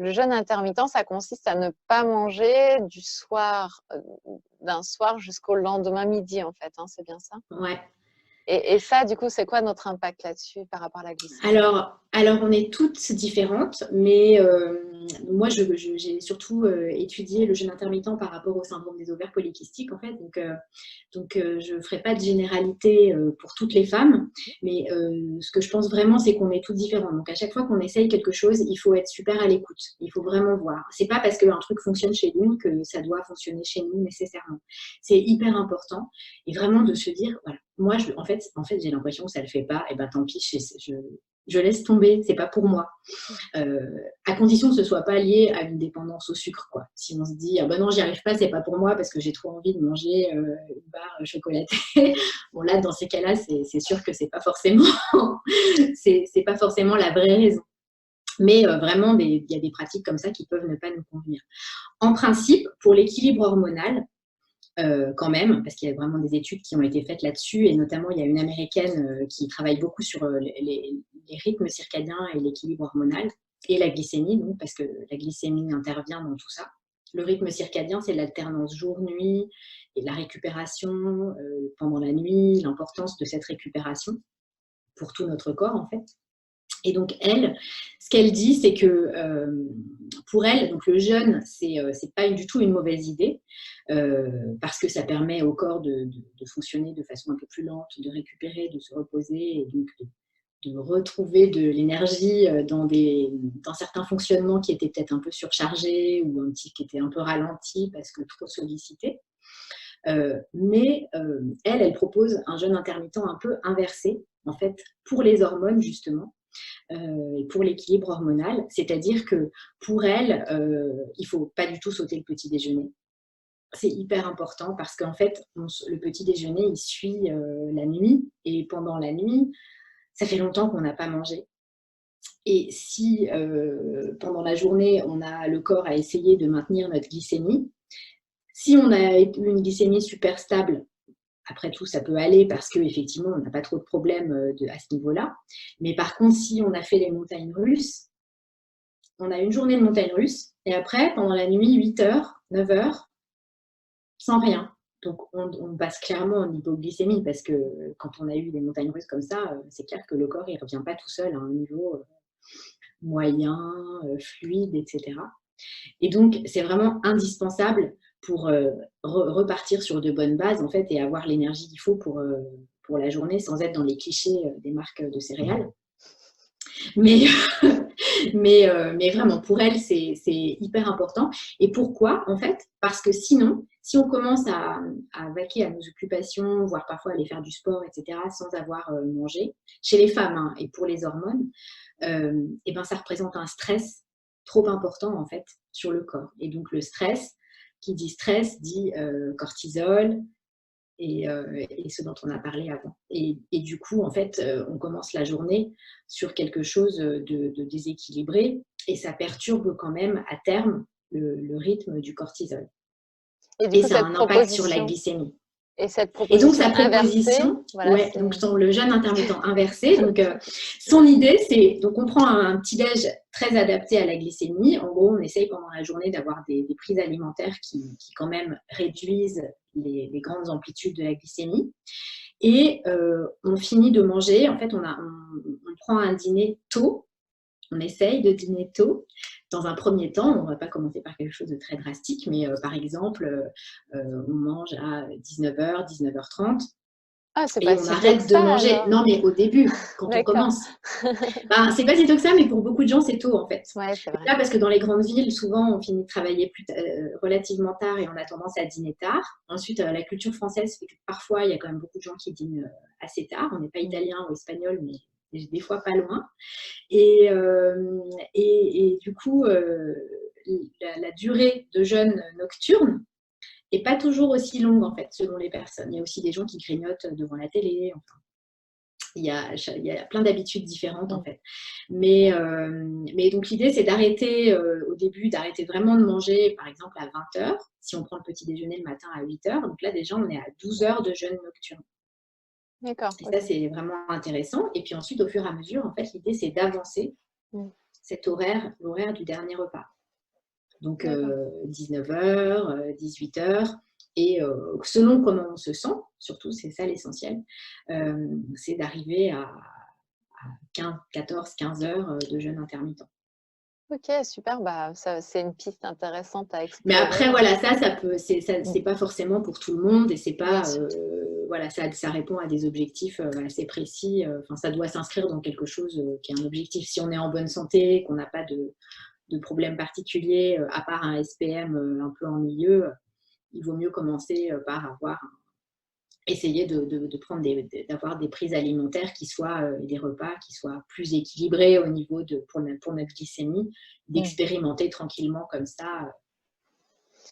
le jeûne intermittent, ça consiste à ne pas manger d'un soir jusqu'au lendemain midi, en fait, hein, c'est bien ça? Ouais. Et ça, du coup, c'est quoi notre impact là-dessus par rapport à la glycémie? Alors, on est toutes différentes, mais moi, j'ai surtout étudié le jeûne intermittent par rapport au syndrome des ovaires polykystiques, en fait. Donc, je ne ferai pas de généralité pour toutes les femmes, mais ce que je pense vraiment, c'est qu'on est toutes différentes. Donc, à chaque fois qu'on essaye quelque chose, il faut être super à l'écoute. Il faut vraiment voir. C'est pas parce qu'un truc fonctionne chez l'une que ça doit fonctionner chez nous nécessairement. C'est hyper important et vraiment de se dire, voilà, moi, en fait, j'ai l'impression que ça ne le fait pas, et ben tant pis, je laisse tomber, c'est pas pour moi. À condition que ce soit pas lié à une dépendance au sucre, quoi. Si on se dit, ah ben non, j'y arrive pas, c'est pas pour moi parce que j'ai trop envie de manger une barre chocolatée. Bon, là, dans ces cas-là, c'est sûr que c'est pas forcément, c'est pas forcément la vraie raison. Mais vraiment, il y a des pratiques comme ça qui peuvent ne pas nous convenir. En principe, pour l'équilibre hormonal, quand même, parce qu'il y a vraiment des études qui ont été faites là-dessus, et notamment il y a une américaine qui travaille beaucoup sur les rythmes circadiens et l'équilibre hormonal, et la glycémie, donc, parce que la glycémie intervient dans tout ça. Le rythme circadien, c'est l'alternance jour-nuit et la récupération pendant la nuit, l'importance de cette récupération pour tout notre corps, en fait. Et donc, elle, ce qu'elle dit, c'est que pour elle, donc le jeûne, c'est pas du tout une mauvaise idée, parce que ça permet au corps de fonctionner de façon un peu plus lente, de récupérer, de se reposer, et donc de retrouver de l'énergie dans certains fonctionnements qui étaient peut-être un peu surchargés ou qui étaient un peu ralentis parce que trop sollicités. Mais elle propose un jeûne intermittent un peu inversé, en fait, pour les hormones, justement, et pour l'équilibre hormonal. C'est-à-dire que pour elle, il ne faut pas du tout sauter le petit déjeuner. C'est hyper important parce qu'en fait, le petit déjeuner, il suit la nuit. Et pendant la nuit, ça fait longtemps qu'on n'a pas mangé. Et si pendant la journée, le corps a essayé de maintenir notre glycémie, si on a eu une glycémie super stable, après tout, ça peut aller parce qu'effectivement, on n'a pas trop de problèmes à ce niveau-là. Mais par contre, si on a fait les montagnes russes, on a une journée de montagnes russes et après, pendant la nuit, 8 heures, 9 heures, sans rien. Donc, on passe clairement en hypoglycémie parce que quand on a eu des montagnes russes comme ça, c'est clair que le corps, il ne revient pas tout seul à un niveau moyen, fluide, etc. Et donc, c'est vraiment indispensable pour repartir sur de bonnes bases, en fait, et avoir l'énergie qu'il faut pour la journée sans être dans les clichés des marques de céréales. Mais, mais vraiment, pour elle, c'est hyper important. Et pourquoi, en fait? Parce que sinon, si on commence à vaquer à nos occupations, voire parfois aller faire du sport, etc., sans avoir mangé, chez les femmes hein, et pour les hormones, et ben, ça représente un stress trop important, en fait, sur le corps. Et donc, le stress, qui dit stress, dit cortisol, et ce dont on a parlé avant. Et du coup, en fait, on commence la journée sur quelque chose de déséquilibré et ça perturbe quand même à terme le rythme du cortisol. Et du Et coup, ça a cette un impact sur la proposition, glycémie. et cette Et donc, proposition sa inversée, proposition, voilà, ouais, c'est... donc le jeûne intermittent inversé. Donc, son idée, c'est donc on prend un petit-déj très adapté à la glycémie. En gros, on essaye pendant la journée d'avoir des prises alimentaires qui quand même réduisent les grandes amplitudes de la glycémie. Et on finit de manger. En fait, on prend un dîner tôt. On essaye de dîner tôt. Dans un premier temps, on ne va pas commencer par quelque chose de très drastique, mais par exemple, on mange à 19h, 19h30 Ah, c'est et pas on si tôt que arrête de ça, manger. alors. Non, mais au début, quand on D'accord. commence. Ben, c'est pas si tôt que ça, mais pour beaucoup de gens, c'est tôt en fait. Ouais, c'est vrai. Là, parce que dans les grandes villes, souvent, on finit de travailler relativement tard et on a tendance à dîner tard. Ensuite, la culture française fait que parfois, il y a quand même beaucoup de gens qui dînent assez tard. On n'est pas italien ou espagnol, mais des fois pas loin. Et du coup, la durée de jeûne nocturne n'est pas toujours aussi longue, en fait, selon les personnes. Il y a aussi des gens qui grignotent devant la télé. Enfin, il y a plein d'habitudes différentes, en fait. Mais donc, l'idée, c'est d'arrêter au début, d'arrêter vraiment de manger, par exemple, à 20h, si on prend le petit déjeuner le matin à 8h. Donc là, déjà, on est à 12 heures de jeûne nocturne. D'accord, Et ça, ok. c'est vraiment intéressant. Et puis ensuite, au fur et à mesure, en fait, l'idée, c'est d'avancer cet l'horaire du dernier repas. Donc D'accord. 19h, 18h. Et selon comment on se sent, surtout, c'est ça l'essentiel, c'est d'arriver à 14-15 heures de jeûne intermittent. Ok, super. Bah, ça, c'est une piste intéressante à Mais explorer. après, voilà, c'est Mm. pas forcément pour tout le monde et c'est Bien pas, sûr. voilà, ça répond à des objectifs assez précis. Enfin, ça doit s'inscrire dans quelque chose qui est un objectif. Si on est en bonne santé, qu'on n'a pas de problème particulier, à part un SPM un peu ennuyeux, il vaut mieux commencer par essayer de prendre d'avoir des prises alimentaires qui soient, des repas qui soient plus équilibrés au niveau pour notre glycémie, Mm. d'expérimenter tranquillement comme ça.